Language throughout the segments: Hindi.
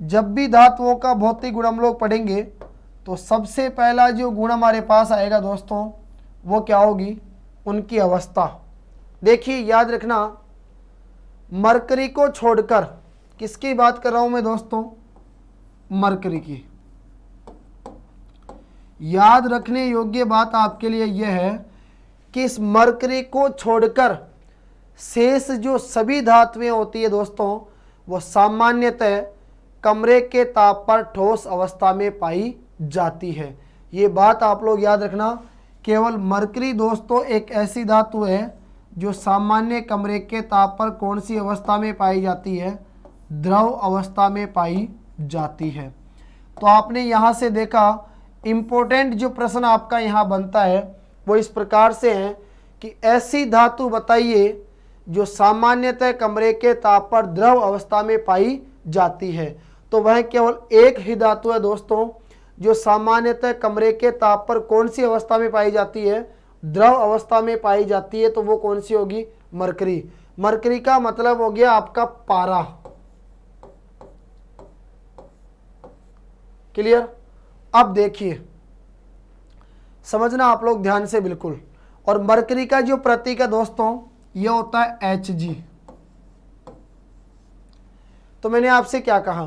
जब भी धातुओं का भौतिक गुण हम लोग पढ़ेंगे तो सबसे पहला जो गुण हमारे पास आएगा दोस्तों वो क्या होगी, उनकी अवस्था। देखिए याद रखना, मरकरी को छोड़कर, किसकी बात कर रहा हूं मैं दोस्तों, मरकरी की। याद रखने योग्य बात आपके लिए यह है कि इस मरकरी को छोड़कर शेष जो सभी धातुएं होती है दोस्तों वो सामान्यतः कमरे के ताप पर ठोस अवस्था में पाई जाती है। ये बात आप लोग याद रखना, केवल मरकरी दोस्तों एक ऐसी धातु है जो सामान्य कमरे के ताप पर कौन सी अवस्था में पाई जाती है, द्रव अवस्था में पाई जाती है। तो आपने यहाँ से देखा, इम्पोर्टेंट जो प्रश्न आपका यहाँ बनता है वो इस प्रकार से है कि ऐसी धातु बताइए जो सामान्यतः कमरे के ताप पर द्रव अवस्था में पाई जाती है। तो वह केवल एक ही धातु है दोस्तों जो सामान्यतः कमरे के ताप पर कौन सी अवस्था में पाई जाती है, द्रव अवस्था में पाई जाती है। तो वो कौन सी होगी, मरकरी। मरकरी का मतलब हो गया आपका पारा। क्लियर। अब देखिए, समझना आप लोग ध्यान से बिल्कुल। और मरकरी का जो प्रतीक है दोस्तों ये होता है Hg। तो मैंने आपसे क्या कहा,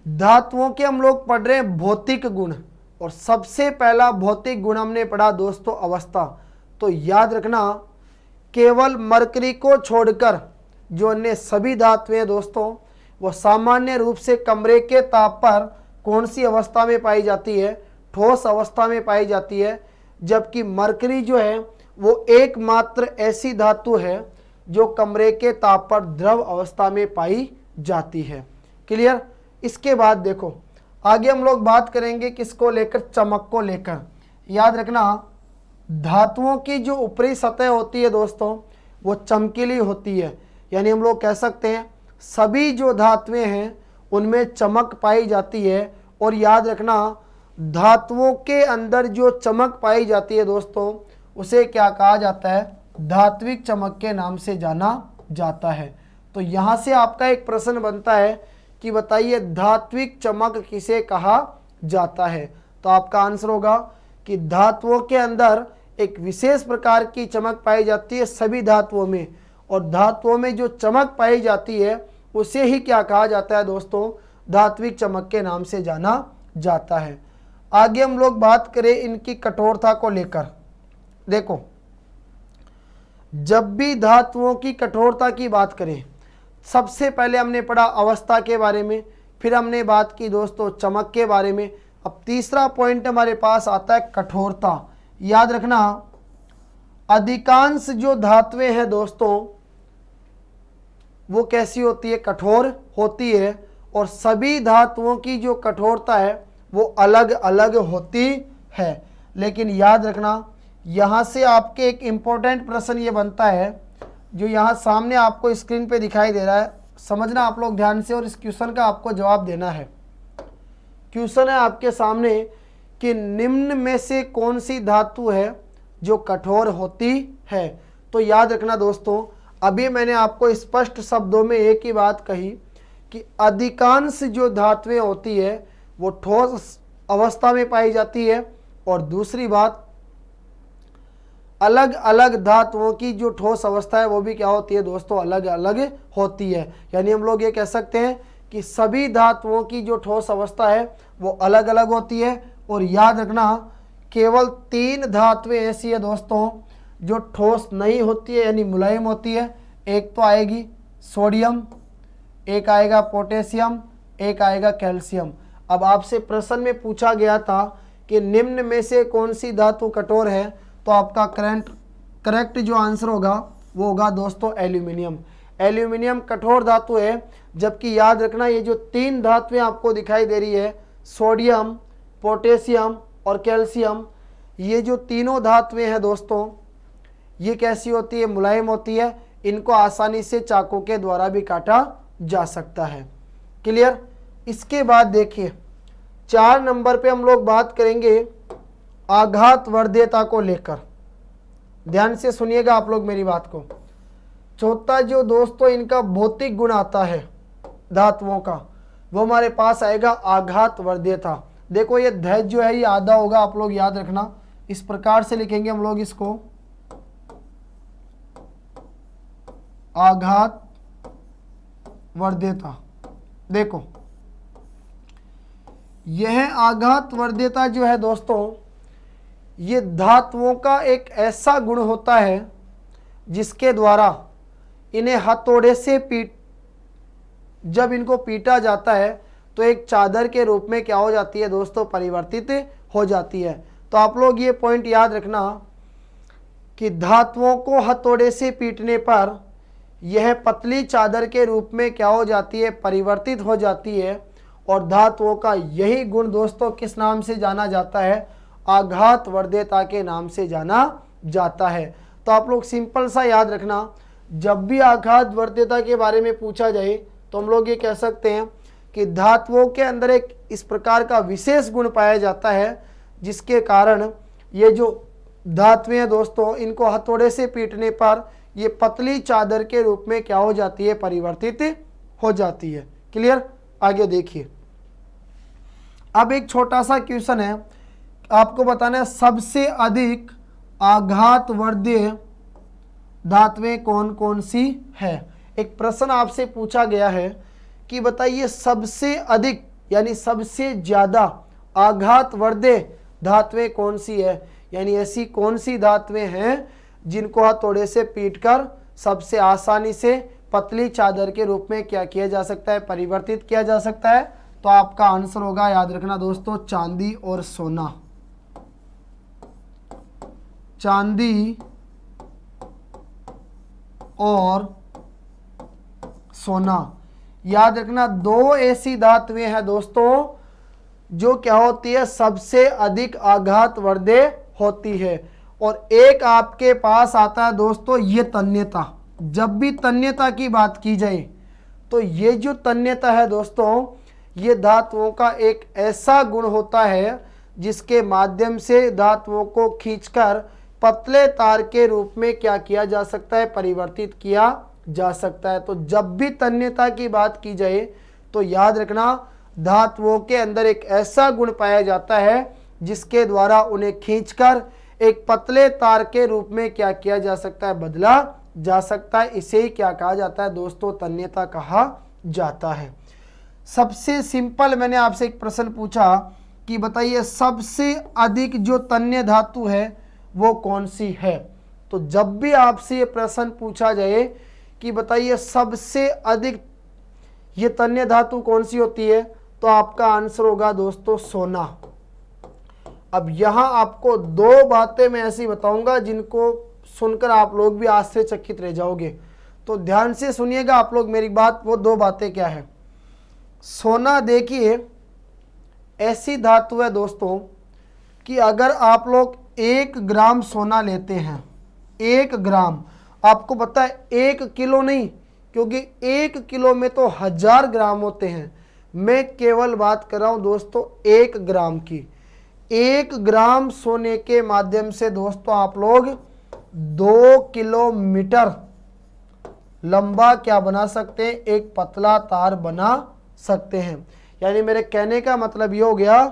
धातुओं के हम लोग पढ़ रहे हैं भौतिक गुण, और सबसे पहला भौतिक गुण हमने पढ़ा दोस्तों अवस्था। तो याद रखना, केवल मरकरी को छोड़कर जो अन्य सभी धातुएं हैं दोस्तों वो सामान्य रूप से कमरे के ताप पर कौन सी अवस्था में पाई जाती है, ठोस अवस्था में पाई जाती है। जबकि मरकरी जो है वो एकमात्र ऐसी धातु है जो कमरे के ताप पर द्रव अवस्था में पाई जाती है। क्लियर। इसके बाद देखो आगे हम लोग बात करेंगे किसको लेकर, चमक को लेकर। याद रखना, धातुओं की जो ऊपरी सतह होती है दोस्तों वो चमकीली होती है, यानी हम लोग कह सकते हैं सभी जो धातुएं हैं उनमें चमक पाई जाती है। और याद रखना, धातुओं के अंदर जो चमक पाई जाती है दोस्तों उसे क्या कहा जाता है, धात्विक चमक के नाम से जाना जाता है। तो यहाँ से आपका एक प्रश्न बनता है कि बताइए धात्विक चमक किसे कहा जाता है। तो आपका आंसर होगा कि धातुओं के अंदर एक विशेष प्रकार की चमक पाई जाती है सभी धातुओं में, और धातुओं में जो चमक पाई जाती है उसे ही क्या कहा जाता है दोस्तों, धात्विक चमक के नाम से जाना जाता है। आगे हम लोग बात करें इनकी कठोरता को लेकर। देखो, जब भी धातुओं की कठोरता की बात करें, सबसे पहले हमने पढ़ा अवस्था के बारे में, फिर हमने बात की दोस्तों चमक के बारे में। अब तीसरा पॉइंट हमारे पास आता है कठोरता। याद रखना, अधिकांश जो धातुएं हैं दोस्तों वो कैसी होती है, कठोर होती है। और सभी धातुओं की जो कठोरता है वो अलग अलग होती है। लेकिन याद रखना, यहाँ से आपके एक इम्पोर्टेंट प्रश्न ये बनता है जो यहाँ सामने आपको स्क्रीन पे दिखाई दे रहा है, समझना आप लोग ध्यान से, और इस क्वेश्चन का आपको जवाब देना है। क्वेश्चन है आपके सामने कि निम्न में से कौन सी धातु है जो कठोर होती है। तो याद रखना दोस्तों, अभी मैंने आपको स्पष्ट शब्दों में एक ही बात कही कि अधिकांश जो धातुएं होती है वो ठोस अवस्था में पाई जाती है, और दूसरी बात अलग अलग धातुओं की जो ठोस अवस्था है वो भी क्या होती है दोस्तों, अलग अलग होती है। यानी हम लोग ये कह सकते हैं कि सभी धातुओं की जो ठोस अवस्था है वो अलग अलग होती है। और याद रखना, केवल 3 धातुएं ऐसी है दोस्तों जो ठोस नहीं होती है यानी मुलायम होती है। एक तो आएगी सोडियम, एक आएगा पोटेशियम, एक आएगा कैल्शियम। अब आपसे प्रश्न में पूछा गया था कि निम्न में से कौन सी धातु कठोर है, तो आपका करेक्ट जो आंसर होगा वो होगा दोस्तों एल्यूमिनियम। एल्यूमिनियम कठोर धातु है। जबकि याद रखना, ये जो 3 धातुएं आपको दिखाई दे रही है, सोडियम, पोटेशियम और कैल्शियम, ये जो तीनों धातुएं हैं दोस्तों ये कैसी होती है, मुलायम होती है। इनको आसानी से चाकू के द्वारा भी काटा जा सकता है। क्लियर। इसके बाद देखिए 4 नंबर पे हम लोग बात करेंगे आघात वर्ध्यता को लेकर। ध्यान से सुनिएगा आप लोग मेरी बात को। चौथा जो दोस्तों इनका भौतिक गुण आता है धातुओं का, वो हमारे पास आएगा आघात वर्ध्यता। देखो ये ध जो है ये आधा होगा, आप लोग याद रखना, इस प्रकार से लिखेंगे हम लोग इसको, आघात वर्ध्यता। देखो यह आघात वर्ध्यता जो है दोस्तों, ये धातुओं का एक ऐसा गुण होता है जिसके द्वारा इन्हें हथौड़े से जब इनको पीटा जाता है तो एक चादर के रूप में क्या हो जाती है दोस्तों, परिवर्तित हो जाती है। तो आप लोग ये पॉइंट याद रखना कि धातुओं को हथौड़े से पीटने पर यह पतली चादर के रूप में क्या हो जाती है, परिवर्तित हो जाती है। और धातुओं का यही गुण दोस्तों किस नाम से जाना जाता है, आघात वर्ध्यता के नाम से जाना जाता है। तो आप लोग सिंपल सा याद रखना, जब भी आघात वर्ध्यता के बारे में पूछा जाए तो हम लोग ये कह सकते हैं कि धातुओं के अंदर एक इस प्रकार का विशेष गुण पाया जाता है जिसके कारण ये जो धातुएं हैं दोस्तों, इनको हथौड़े से पीटने पर ये पतली चादर के रूप में क्या हो जाती है, परिवर्तित हो जाती है। क्लियर? आगे देखिए, अब एक छोटा सा क्वेश्चन है, आपको बताना है सबसे अधिक आघात वर्ध्य धातुएं कौन कौन सी है। एक प्रश्न आपसे पूछा गया है कि बताइए सबसे अधिक यानी सबसे ज्यादा आघात वर्ध्य धातुएं कौन सी है, यानी ऐसी कौन सी धातुएं हैं जिनको हथौड़े से पीटकर सबसे आसानी से पतली चादर के रूप में क्या किया जा सकता है, परिवर्तित किया जा सकता है। तो आपका आंसर होगा, याद रखना दोस्तों, चांदी और सोना। चांदी और सोना, याद रखना, दो ऐसी धातुएं हैं दोस्तों जो क्या होती है, सबसे अधिक आघात वर्ध्य होती है। और एक आपके पास आता है दोस्तों ये तन्यता। जब भी तन्यता की बात की जाए तो ये जो तन्यता है दोस्तों, ये धातुओं का एक ऐसा गुण होता है जिसके माध्यम से धातुओं को खींचकर पतले तार के रूप में क्या किया जा सकता है, परिवर्तित किया जा सकता है। तो जब भी तन्यता की बात की जाए तो याद रखना धातुओं के अंदर एक ऐसा गुण पाया जाता है जिसके द्वारा उन्हें खींचकर एक पतले तार के रूप में क्या किया जा सकता है, बदला जा सकता है। इसे ही क्या कहा जाता है दोस्तों, तन्यता कहा जाता है। सबसे सिंपल मैंने आपसे एक प्रश्न पूछा कि बताइए सबसे अधिक जो तन्य धातु है वो कौन सी है। तो जब भी आपसे ये प्रश्न पूछा जाए कि बताइए सबसे अधिक ये तन्य धातु कौन सी होती है, तो आपका आंसर होगा दोस्तों सोना। अब यहां आपको दो बातें मैं ऐसी बताऊंगा जिनको सुनकर आप लोग भी आश्चर्यचकित रह जाओगे। तो ध्यान से सुनिएगा आप लोग मेरी बात। वो दो बातें क्या है? सोना देखिए ऐसी धातु है दोस्तों कि अगर आप लोग 1 ग्राम सोना लेते हैं, 1 ग्राम, आपको पता है 1 किलो नहीं, क्योंकि 1 किलो में तो 1000 ग्राम होते हैं। मैं केवल बात कर रहा हूं दोस्तों 1 ग्राम की। 1 ग्राम सोने के माध्यम से दोस्तों आप लोग 2 किलोमीटर लंबा क्या बना सकते हैं, एक पतला तार बना सकते हैं। यानी मेरे कहने का मतलब ये हो गया,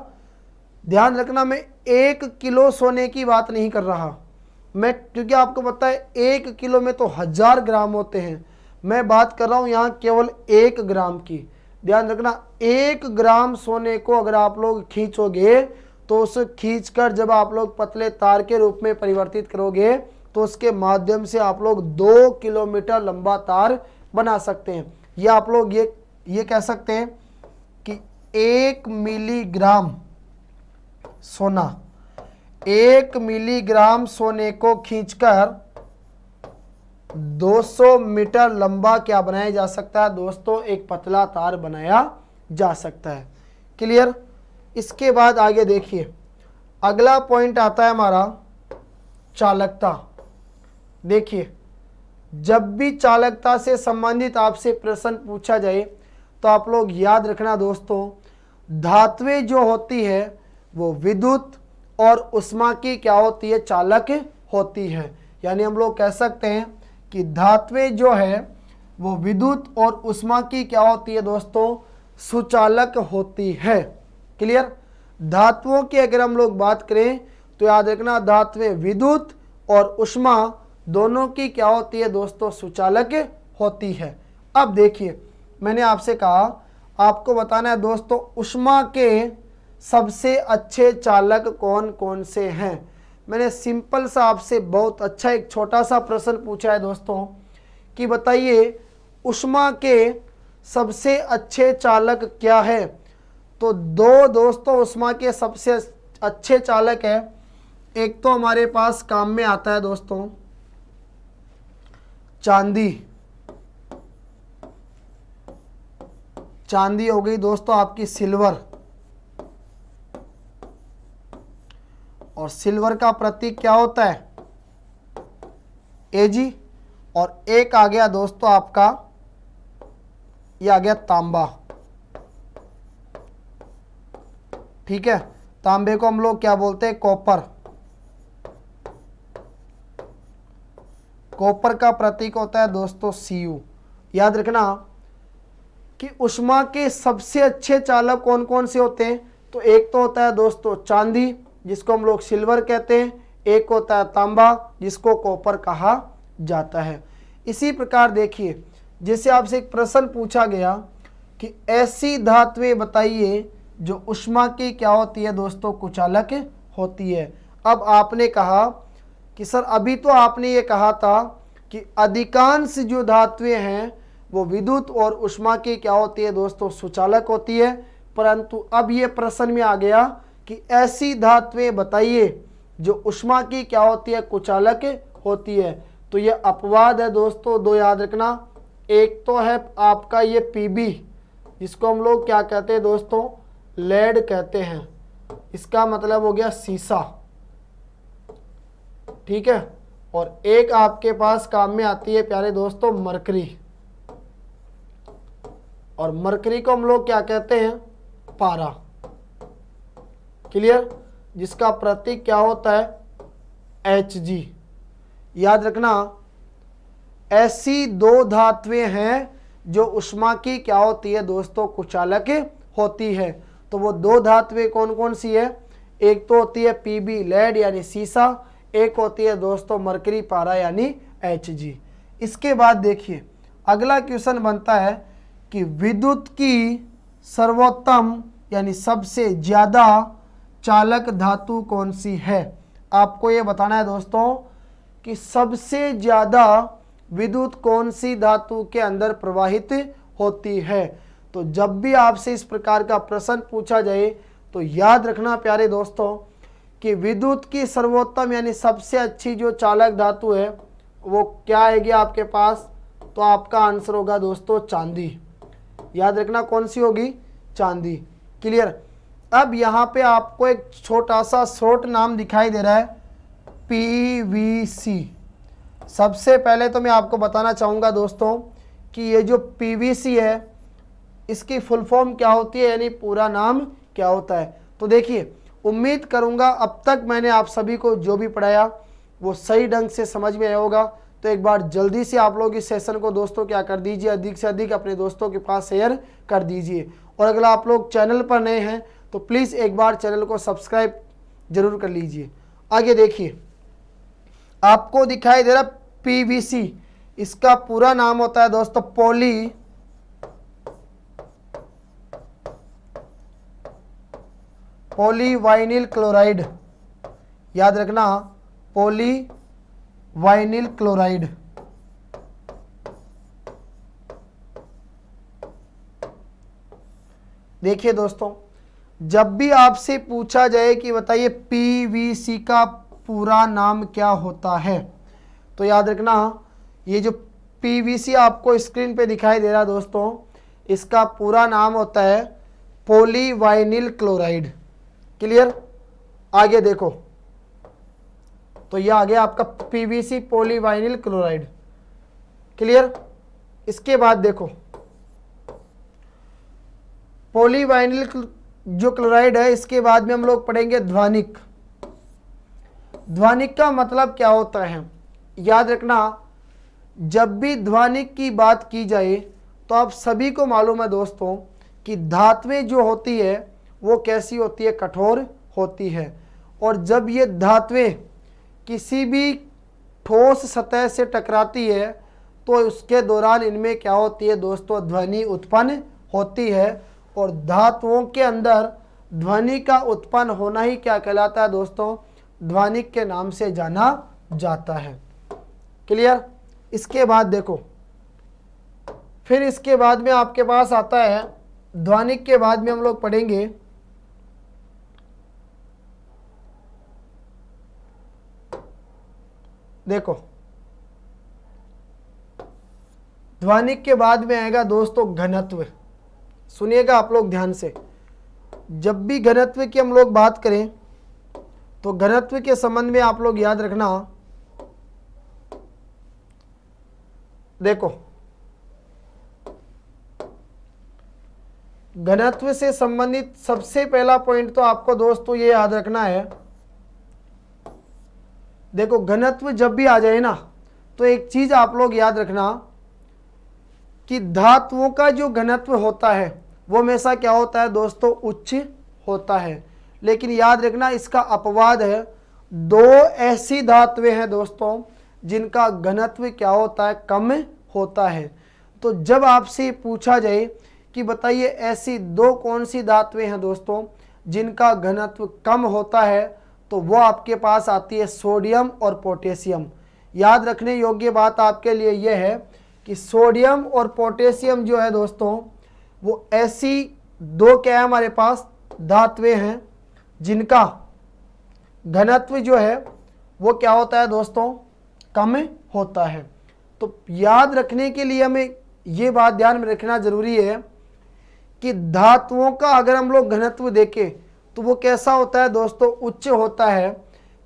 ध्यान रखना मैं 1 किलो सोने की बात नहीं कर रहा मैं, क्योंकि आपको पता है 1 किलो में तो 1000 ग्राम होते हैं। मैं बात कर रहा हूं यहां केवल 1 ग्राम की। ध्यान रखना 1 ग्राम सोने को अगर आप लोग खींचोगे तो उसे खींचकर जब आप लोग पतले तार के रूप में परिवर्तित करोगे तो उसके माध्यम से आप लोग 2 किलोमीटर लंबा तार बना सकते हैं। या आप लोग ये कह सकते हैं कि 1 मिलीग्राम सोना, 1 मिलीग्राम सोने को खींचकर 200 मीटर लंबा क्या बनाया जा सकता है दोस्तों, एक पतला तार बनाया जा सकता है। क्लियर? इसके बाद आगे देखिए, अगला पॉइंट आता है हमारा चालकता। देखिए जब भी चालकता से संबंधित आपसे प्रश्न पूछा जाए तो आप लोग याद रखना दोस्तों, धातुएं जो होती है वो विद्युत और उष्मा की क्या होती है, चालक होती है। यानी हम लोग कह सकते हैं कि धातुएं जो है वो विद्युत और उष्मा की क्या होती है दोस्तों, सुचालक होती है। क्लियर। धातुओं की अगर हम लोग बात करें तो याद रखना धातुएं विद्युत और ऊष्मा दोनों की क्या होती है दोस्तों, सुचालक होती है। अब देखिए मैंने आपसे कहा आपको बताना है दोस्तों ऊष्मा के सबसे अच्छे चालक कौन कौन से हैं। मैंने सिंपल सा आपसे बहुत अच्छा एक छोटा सा प्रश्न पूछा है दोस्तों कि बताइए ऊष्मा के सबसे अच्छे चालक क्या है। तो दो दोस्तों ऊष्मा के सबसे अच्छे चालक है। एक तो हमारे पास काम में आता है दोस्तों चांदी। चांदी हो गई दोस्तों आपकी सिल्वर, और सिल्वर का प्रतीक क्या होता है, Ag। और एक आ गया दोस्तों आपका, ये आ गया तांबा। ठीक है, तांबे को हम लोग क्या बोलते हैं, कॉपर। कॉपर का प्रतीक होता है दोस्तों Cu। याद रखना कि ऊष्मा के सबसे अच्छे चालक कौन कौन से होते हैं। तो एक तो होता है दोस्तों चांदी जिसको हम लोग सिल्वर कहते हैं, एक होता है तांबा जिसको कॉपर कहा जाता है। इसी प्रकार देखिए जैसे आपसे एक प्रश्न पूछा गया कि ऐसी धातुएं बताइए जो ऊष्मा की क्या होती है दोस्तों, कुचालक होती है। अब आपने कहा कि सर अभी तो आपने ये कहा था कि अधिकांश जो धातुएं हैं वो विद्युत और ऊष्मा की क्या होती है दोस्तों, सुचालक होती है। परंतु अब ये प्रश्न में आ गया कि ऐसी धातुएं बताइए जो ऊष्मा की क्या होती है, कुचालक होती है। तो ये अपवाद है दोस्तों, दो याद रखना। एक तो है आपका ये Pb जिसको हम लोग क्या कहते हैं दोस्तों, लेड कहते हैं। इसका मतलब हो गया सीसा। ठीक है, और एक आपके पास काम में आती है प्यारे दोस्तों मरकरी, और मरकरी को हम लोग क्या कहते हैं, पारा। क्लियर, जिसका प्रतीक क्या होता है, Hg। याद रखना ऐसी दो धातुएं हैं जो ऊष्मा की क्या होती है दोस्तों, कुचालक होती है। तो वो दो धातुएं कौन कौन सी है, एक तो होती है Pb लेड यानी सीसा, एक होती है दोस्तों मरकरी पारा यानी Hg। इसके बाद देखिए अगला क्वेश्चन बनता है कि विद्युत की सर्वोत्तम यानी सबसे ज़्यादा चालक धातु कौन सी है। आपको ये बताना है दोस्तों कि सबसे ज़्यादा विद्युत कौन सी धातु के अंदर प्रवाहित होती है। तो जब भी आपसे इस प्रकार का प्रश्न पूछा जाए तो याद रखना प्यारे दोस्तों कि विद्युत की सर्वोत्तम यानी सबसे अच्छी जो चालक धातु है वो क्या आएगी आपके पास, तो आपका आंसर होगा दोस्तों चांदी। याद रखना कौन सी होगी, चांदी। क्लियर। अब यहाँ पे आपको एक छोटा सा शॉर्ट नाम दिखाई दे रहा है PVC। सबसे पहले तो मैं आपको बताना चाहूँगा दोस्तों कि ये जो PVC है इसकी फुल फॉर्म क्या होती है, यानी पूरा नाम क्या होता है। तो देखिए उम्मीद करूँगा अब तक मैंने आप सभी को जो भी पढ़ाया वो सही ढंग से समझ में आया होगा। तो एक बार जल्दी से आप लोग इस सेशन को दोस्तों क्या कर दीजिए, अधिक से अधिक अपने दोस्तों के पास शेयर कर दीजिए। और अगर आप लोग चैनल पर नए हैं तो प्लीज़ एक बार चैनल को सब्सक्राइब जरूर कर लीजिए। आगे देखिए आपको दिखाई दे रहा PVC, इसका पूरा नाम होता है दोस्तों पॉलीवाइनिल क्लोराइड। याद रखना पॉलीवाइनिल क्लोराइड। देखिए दोस्तों जब भी आपसे पूछा जाए कि बताइए PVC का पूरा नाम क्या होता है, तो याद रखना ये जो PVC आपको स्क्रीन पे दिखाई दे रहा है दोस्तों, इसका पूरा नाम होता है पॉलीवाइनिल क्लोराइड। क्लियर। आगे देखो तो यह आ गया आपका PVC पॉलीवाइनिल क्लोराइड। क्लियर। इसके बाद देखो पॉलीवाइनिल जो क्लोराइड है इसके बाद में हम लोग पढ़ेंगे ध्वनिक। ध्वनिक का मतलब क्या होता है, याद रखना जब भी ध्वनिक की बात की जाए तो आप सभी को मालूम है दोस्तों कि धातुएं जो होती है वो कैसी होती है, कठोर होती है। और जब ये धातुएं किसी भी ठोस सतह से टकराती है तो उसके दौरान इनमें क्या होती है दोस्तों, ध्वनि उत्पन्न होती है। और धातुओं के अंदर ध्वनि का उत्पन्न होना ही क्या कहलाता है दोस्तों, ध्वनिक के नाम से जाना जाता है। क्लियर। इसके बाद देखो, फिर इसके बाद में आपके पास आता है, ध्वनिक के बाद में हम लोग पढ़ेंगे देखो, ध्वनिक के बाद में आएगा दोस्तों घनत्व। सुनिएगा आप लोग ध्यान से, जब भी घनत्व की हम लोग बात करें तो घनत्व के संबंध में आप लोग याद रखना, देखो घनत्व से संबंधित सबसे पहला पॉइंट तो आपको दोस्तों ये याद रखना है, देखो घनत्व जब भी आ जाए ना तो एक चीज आप लोग याद रखना कि धातुओं का जो घनत्व होता है वो हमेशा क्या होता है दोस्तों, उच्च होता है। लेकिन याद रखना इसका अपवाद है, दो ऐसी धातुएं हैं दोस्तों जिनका घनत्व क्या होता है, कम होता है। तो जब आपसे पूछा जाए कि बताइए ऐसी दो कौन सी धातुएं हैं दोस्तों जिनका घनत्व कम होता है, तो वो आपके पास आती है सोडियम और पोटेशियम। याद रखने योग्य बात आपके लिए यह है कि सोडियम और पोटेशियम जो है दोस्तों वो ऐसी दो क्या है हमारे पास धातुएं हैं जिनका घनत्व जो है वो क्या होता है दोस्तों, कम होता है। तो याद रखने के लिए हमें ये बात ध्यान में रखना जरूरी है कि धातुओं का अगर हम लोग घनत्व देखें तो वो कैसा होता है दोस्तों, उच्च होता है।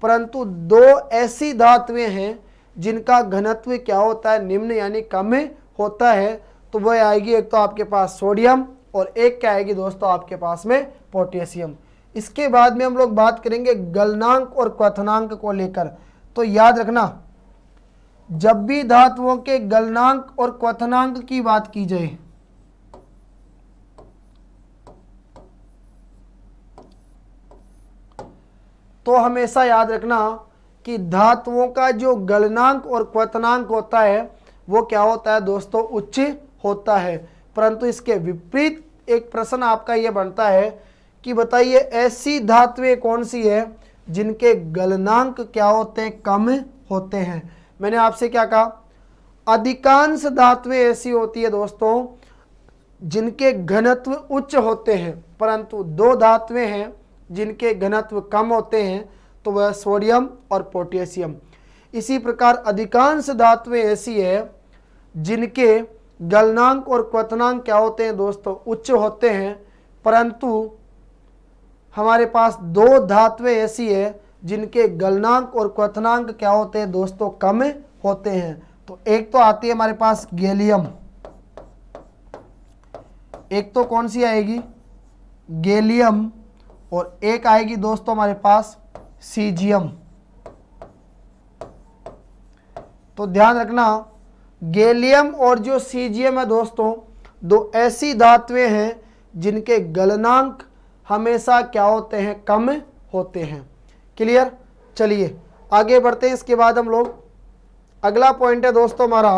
परंतु दो ऐसी धातुएं हैं जिनका घनत्व क्या होता है, निम्न यानी कम होता है। तो वह आएगी एक तो आपके पास सोडियम और एक क्या आएगी दोस्तों आपके पास में पोटेशियम। इसके बाद में हम लोग बात करेंगे गलनांक और क्वथनांक को लेकर। तो याद रखना जब भी धातुओं के गलनांक और क्वथनांक की बात की जाए तो हमेशा याद रखना कि धातुओं का जो गलनांक और क्वथनांक होता है वो क्या होता है दोस्तों, उच्च होता है। परंतु इसके विपरीत एक प्रश्न आपका ये बनता है कि बताइए ऐसी धातुएं कौन सी है जिनके गलनांक क्या होते हैं, कम होते हैं। मैंने आपसे क्या कहा, अधिकांश धातुएं ऐसी होती है दोस्तों जिनके घनत्व उच्च होते हैं, परंतु दो धातुएं हैं जिनके घनत्व कम होते हैं, तो वह सोडियम और पोटेशियम। इसी प्रकार अधिकांश धातुएं ऐसी है जिनके गलनांक और क्वथनांक क्या होते हैं दोस्तों, उच्च होते हैं, परंतु हमारे पास दो धातुएं ऐसी है जिनके गलनांक और क्वथनांक क्या होते हैं दोस्तों, कम होते हैं। तो एक तो आती है हमारे पास गैलियम, एक तो कौन सी आएगी, गैलियम, और एक आएगी दोस्तों हमारे पास सीजियम। तो ध्यान रखना गैलियम और जो सीजियम है दोस्तों, दो ऐसी धातुएं हैं जिनके गलनांक हमेशा क्या होते हैं, कम होते हैं। क्लियर। चलिए आगे बढ़ते हैं। इसके बाद हम लोग अगला पॉइंट है दोस्तों हमारा,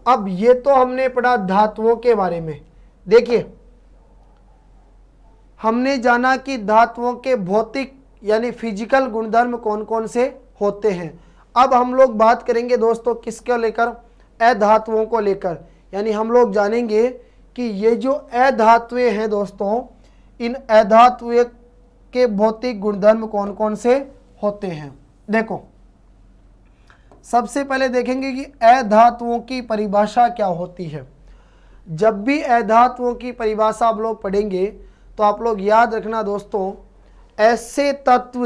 अब ये तो हमने पढ़ा धातुओं के बारे में। देखिए हमने जाना कि धातुओं के भौतिक यानी फिजिकल गुणधर्म कौन कौन से होते हैं। अब हम लोग बात करेंगे दोस्तों किसको लेकर, अधातुओं को लेकर। यानी हम लोग जानेंगे कि ये जो अधातुएं हैं दोस्तों, इन अधातुएं के भौतिक गुणधर्म कौन कौन से होते हैं। देखो सबसे पहले देखेंगे कि अधातुओं की परिभाषा क्या होती है। जब भी अधातुओं की परिभाषा आप लोग पढ़ेंगे तो आप लोग याद रखना दोस्तों, ऐसे तत्व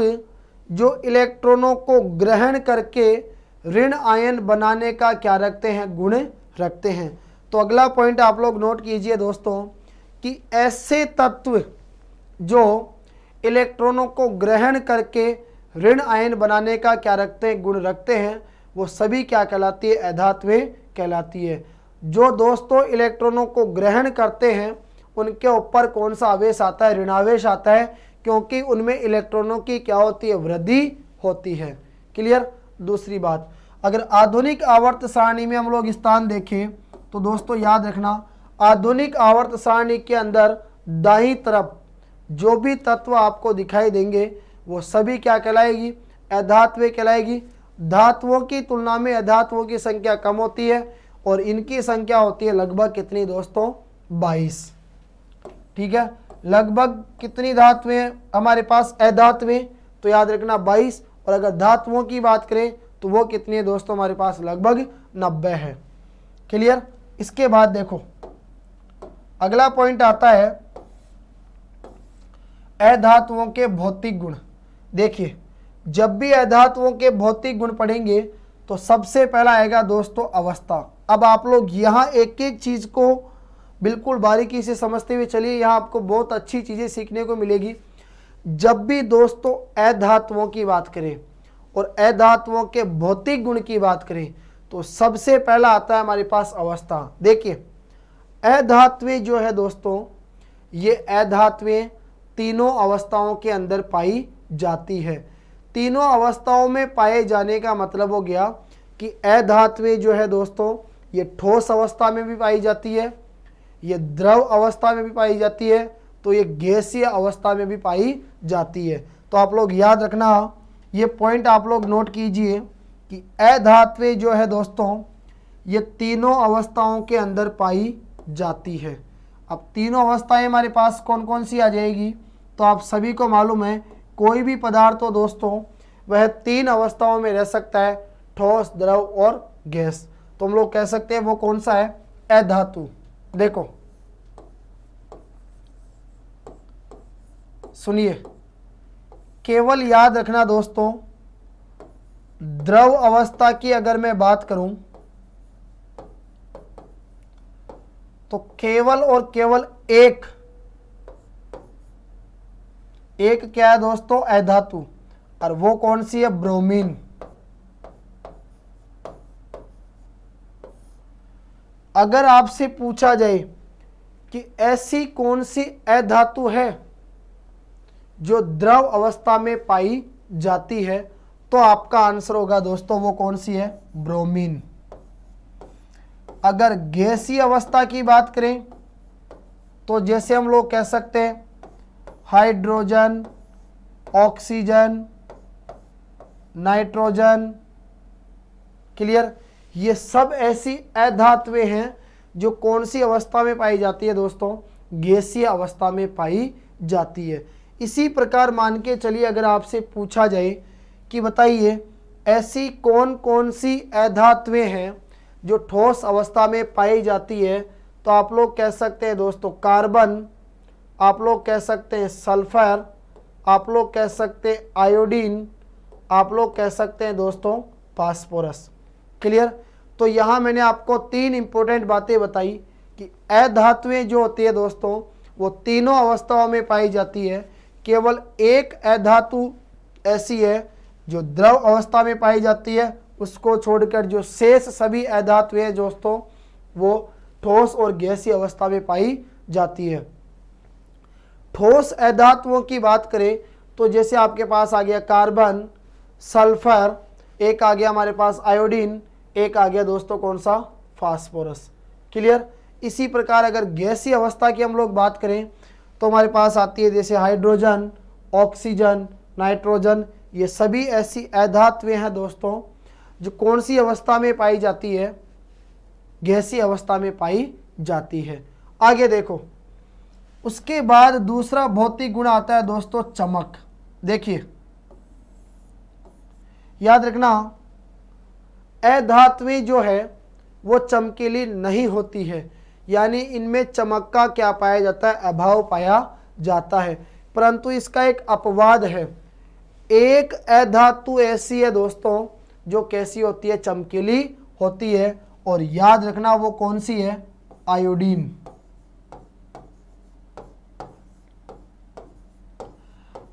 जो इलेक्ट्रॉनों को ग्रहण करके ऋण आयन बनाने का क्या रखते हैं, गुण रखते हैं। तो अगला पॉइंट आप लोग नोट कीजिए दोस्तों कि ऐसे तत्व जो इलेक्ट्रॉनों को ग्रहण करके ऋण आयन बनाने का क्या रखते हैं, गुण रखते हैं, वो सभी क्या कहलाती है, अधातुएं कहलाती है। जो दोस्तों इलेक्ट्रॉनों को ग्रहण करते हैं उनके ऊपर कौन सा आवेश आता है, ऋणावेश आता है, क्योंकि उनमें इलेक्ट्रॉनों की क्या होती है, वृद्धि होती है। क्लियर। दूसरी बात, अगर आधुनिक आवर्त सारणी में हम लोग स्थान देखें तो दोस्तों याद रखना, आधुनिक आवर्त सारणी के अंदर दाईं तरफ जो भी तत्व आपको दिखाई देंगे वो सभी क्या कहलाएगी, अधात्वें कहलाएगी। धातुओं की तुलना में अधातुओं की संख्या कम होती है और इनकी संख्या होती है लगभग कितनी दोस्तों, 22। ठीक है, लगभग कितनी धातुएं हमारे पास अधातुएं, तो याद रखना 22। और अगर धातुओं की बात करें तो वो कितनी है दोस्तों, हमारे पास लगभग 90 है। क्लियर। इसके बाद देखो अगला पॉइंट आता है अधातुओं के भौतिक गुण। देखिए जब भी अधातुओं के भौतिक गुण पढ़ेंगे तो सबसे पहला आएगा दोस्तों अवस्था। अब आप लोग यहाँ एक एक चीज़ को बिल्कुल बारीकी से समझते हुए चलिए, यहाँ आपको बहुत अच्छी चीज़ें सीखने को मिलेगी। जब भी दोस्तों अधातुओं की बात करें और अधातुओं के भौतिक गुण की बात करें तो सबसे पहला आता है हमारे पास अवस्था। देखिए अधातुएं जो है दोस्तों, ये अधातुएं तीनों अवस्थाओं के अंदर पाई जाती है। तीनों अवस्थाओं में पाए जाने का मतलब हो गया कि अधातुएं जो है दोस्तों, ये ठोस अवस्था में भी पाई जाती है, ये द्रव अवस्था में भी पाई जाती है, तो ये गैसीय अवस्था में भी पाई जाती है। तो आप लोग याद रखना, ये पॉइंट आप लोग नोट कीजिए कि अधातुएं जो है दोस्तों, ये तीनों अवस्थाओं के अंदर पाई जाती है। अब तीनों अवस्थाएं हमारे पास कौन कौन सी आ जाएगी, तो आप सभी को मालूम है कोई भी पदार्थ हो दोस्तों वह तीन अवस्थाओं में रह सकता है, ठोस, द्रव और गैस। तो हम लोग कह सकते हैं वो कौन सा है, अधातु। देखो सुनिए, केवल याद रखना दोस्तों, द्रव अवस्था की अगर मैं बात करूं तो केवल और केवल एक क्या है दोस्तों, अधातु, और वो कौन सी है, ब्रोमीन। अगर आपसे पूछा जाए कि ऐसी कौन सी अधातु है जो द्रव अवस्था में पाई जाती है, तो आपका आंसर होगा दोस्तों वो कौन सी है, ब्रोमीन। अगर गैसीय अवस्था की बात करें तो जैसे हम लोग कह सकते हैं हाइड्रोजन, ऑक्सीजन, नाइट्रोजन। क्लियर। ये सब ऐसी अधातुएं हैं जो कौन सी अवस्था में पाई जाती है दोस्तों, गैसीय अवस्था में पाई जाती है। इसी प्रकार मान के चलिए अगर आपसे पूछा जाए कि बताइए ऐसी कौन कौन सी अधातुएं हैं जो ठोस अवस्था में पाई जाती है, तो आप लोग कह सकते हैं दोस्तों कार्बन, आप लोग कह सकते हैं सल्फर, आप लोग कह सकते हैं आयोडीन, आप लोग कह सकते हैं दोस्तों फास्फोरस। क्लियर। तो यहाँ मैंने आपको तीन इंपॉर्टेंट बातें बताई कि अधातुएं जो होती है दोस्तों वो तीनों अवस्थाओं में पाई जाती है। केवल एक अधातु ऐसी है जो द्रव अवस्था में पाई जाती है, उसको छोड़कर जो शेष सभी अधातुएं हैं दोस्तों वो ठोस और गैसीय अवस्था में पाई जाती है। ठोस अधातुओं की बात करें तो जैसे आपके पास आ गया कार्बन, सल्फर, एक आ गया हमारे पास आयोडीन, एक आ गया दोस्तों कौन सा, फास्फोरस। क्लियर। इसी प्रकार अगर गैसीय अवस्था की हम लोग बात करें तो हमारे पास आती है जैसे हाइड्रोजन, ऑक्सीजन, नाइट्रोजन। ये सभी ऐसी अधातुएं हैं दोस्तों जो कौन सी अवस्था में पाई जाती है, गैसीय अवस्था में पाई जाती है। आगे देखो, उसके बाद दूसरा भौतिक गुण आता है दोस्तों चमक। देखिए याद रखना, अधातुएं जो है वो चमकीली नहीं होती है, यानी इनमें चमक का क्या पाया जाता है, अभाव पाया जाता है। परंतु इसका एक अपवाद है, एक अधातु ऐसी है दोस्तों जो कैसी होती है, चमकीली होती है, और याद रखना वो कौन सी है, आयोडीन।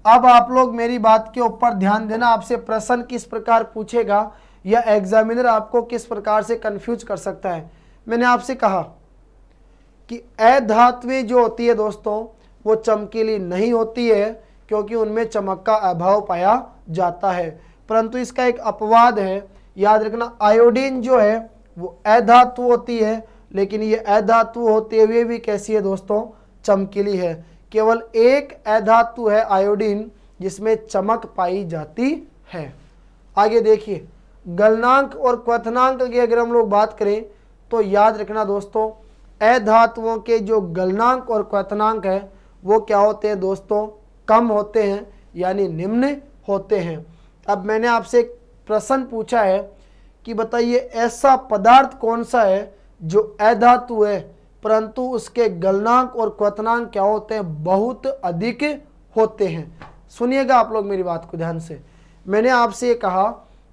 अब आप लोग मेरी बात के ऊपर ध्यान देना, आपसे प्रश्न किस प्रकार पूछेगा या एग्जामिनर आपको किस प्रकार से कंफ्यूज कर सकता है। मैंने आपसे कहा कि अधात्वें जो होती है दोस्तों वो चमकीली नहीं होती है, क्योंकि उनमें चमक का अभाव पाया जाता है। परंतु इसका एक अपवाद है, याद रखना, आयोडीन जो है वो अधातु होती है, लेकिन ये अधातु होते हुए भी कैसी है दोस्तों, चमकीली है। केवल एक अधातु है आयोडीन जिसमें चमक पाई जाती है। आगे देखिए, गलनांक और क्वथनांक की अगर हम लोग बात करें तो याद रखना दोस्तों, अधातुओं के जो गलनांक और क्वथनांक है वो क्या होते हैं दोस्तों, कम होते हैं, यानी निम्न होते हैं। अब मैंने आपसे एक प्रश्न पूछा है कि बताइए ऐसा पदार्थ कौन सा है जो अधातु है परंतु उसके गलनांक और क्वथनांक क्या होते हैं, बहुत अधिक होते हैं। सुनिएगा आप लोग मेरी बात को ध्यान से। मैंने आपसे ये कहा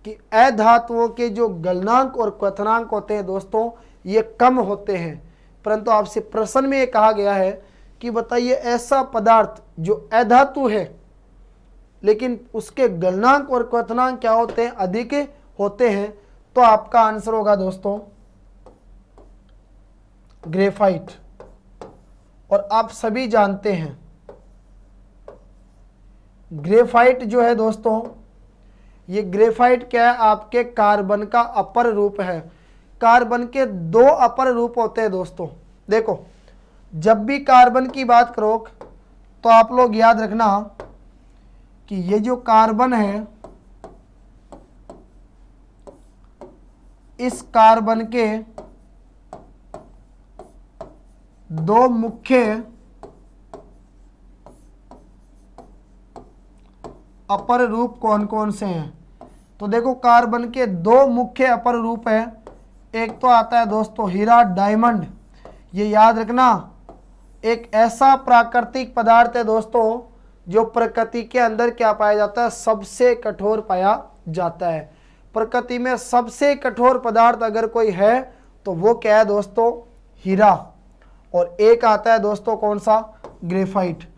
कि अधातुओं के जो गलनांक और क्वथनांक होते हैं दोस्तों ये कम होते हैं, परंतु आपसे प्रश्न में ये कहा गया है कि बताइए ऐसा पदार्थ जो अधातु है लेकिन उसके गलनांक और क्वथनांक क्या होते हैं, अधिक होते हैं। तो आपका आंसर होगा दोस्तों ग्रेफाइट। और आप सभी जानते हैं ग्रेफाइट जो है दोस्तों, ये ग्रेफाइट क्या है, आपके कार्बन का अपर रूप है। कार्बन के दो अपर रूप होते हैं दोस्तों। देखो, जब भी कार्बन की बात करो तो आप लोग याद रखना कि ये जो कार्बन है, इस कार्बन के दो मुख्य अपर रूप कौन कौन से हैं। तो देखो, कार्बन के दो मुख्य अपर रूप है। एक तो आता है दोस्तों हीरा, डायमंड। ये याद रखना, एक ऐसा प्राकृतिक पदार्थ है दोस्तों जो प्रकृति के अंदर क्या पाया जाता है, सबसे कठोर पाया जाता है। प्रकृति में सबसे कठोर पदार्थ अगर कोई है तो वो क्या है दोस्तों, हीरा। और एक आता है दोस्तों कौन सा, ग्रेफाइट।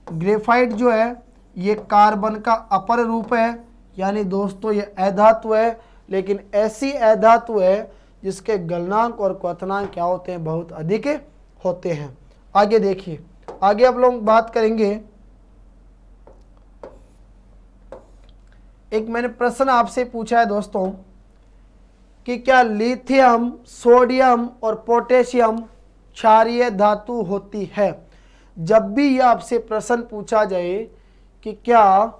ग्रेफाइट जो है ये कार्बन का अपर रूप है, यानी दोस्तों ये अधातु है, लेकिन ऐसी अधातु है जिसके गलनांक और क्वथनांक क्या होते हैं, बहुत अधिक होते हैं। आगे देखिए, आगे अब लोग बात करेंगे। एक मैंने प्रश्न आपसे पूछा है दोस्तों कि क्या लिथियम, सोडियम और पोटेशियम क्षारीय धातु होती है। जब भी ये आपसे प्रश्न पूछा जाए कि क्या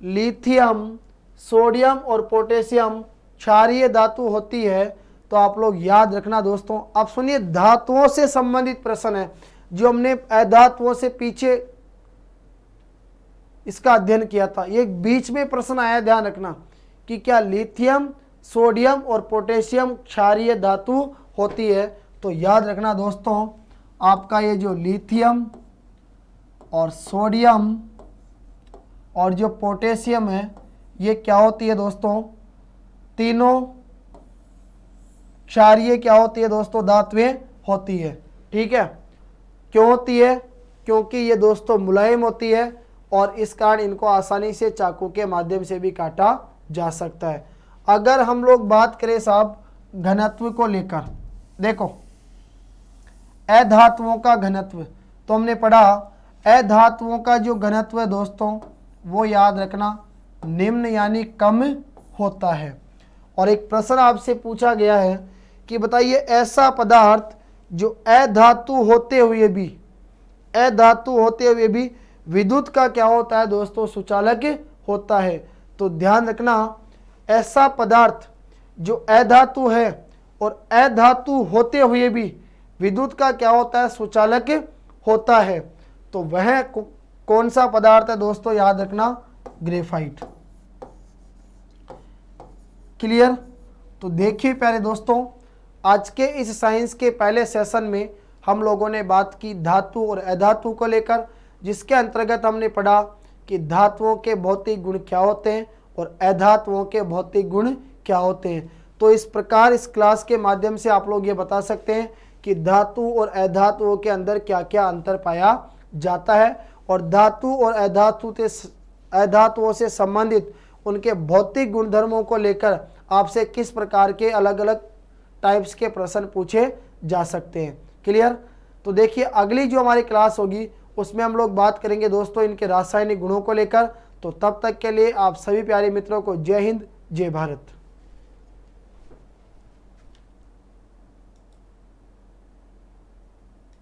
लिथियम, सोडियम और पोटेशियम क्षारीय धातु होती है, तो आप लोग याद रखना दोस्तों। आप सुनिए, धातुओं से संबंधित प्रश्न है जो हमने अधातुओं से पीछे इसका अध्ययन किया था। ये बीच में प्रश्न आया, ध्यान रखना कि क्या लिथियम, सोडियम और पोटेशियम क्षारीय धातु होती है। तो याद रखना दोस्तों, आपका ये जो लिथियम और सोडियम और जो पोटेशियम है ये क्या होती है दोस्तों, तीनों क्षारीय क्या होती है दोस्तों, धातुएं होती है। ठीक है, क्यों होती है, क्योंकि ये दोस्तों मुलायम होती है और इस कारण इनको आसानी से चाकू के माध्यम से भी काटा जा सकता है। अगर हम लोग बात करें साहब घनत्व को लेकर, देखो अधातुओं का घनत्व, तो हमने पढ़ा अधातुओं का जो घनत्व है दोस्तों वो याद रखना निम्न यानी कम होता है। और एक प्रश्न आपसे पूछा गया है कि बताइए ऐसा पदार्थ जो अधातु होते हुए भी विद्युत का क्या होता है दोस्तों, सुचालक होता है। तो ध्यान रखना, ऐसा पदार्थ जो अधातु है और अधातु होते हुए भी विद्युत का क्या होता है, सुचालक होता है। तो वह कौन सा पदार्थ है दोस्तों, याद रखना ग्रेफाइट। क्लियर। तो देखिए प्यारे दोस्तों, आज के इस साइंस के पहले सेशन में हम लोगों ने बात की धातु और अधातु को लेकर, जिसके अंतर्गत हमने पढ़ा कि धातुओं के भौतिक गुण क्या होते हैं और अधातुओं के भौतिक गुण क्या होते हैं। तो इस प्रकार इस क्लास के माध्यम से आप लोग ये बता सकते हैं कि धातु और अधातुओं के अंदर क्या क्या अंतर पाया जाता है और धातु और अधातुओं से संबंधित उनके भौतिक गुणधर्मों को लेकर आपसे किस प्रकार के अलग अलग टाइप्स के प्रश्न पूछे जा सकते हैं। क्लियर। तो देखिए अगली जो हमारी क्लास होगी उसमें हम लोग बात करेंगे दोस्तों इनके रासायनिक गुणों को लेकर। तो तब तक के लिए आप सभी प्यारे मित्रों को जय हिंद, जय भारत।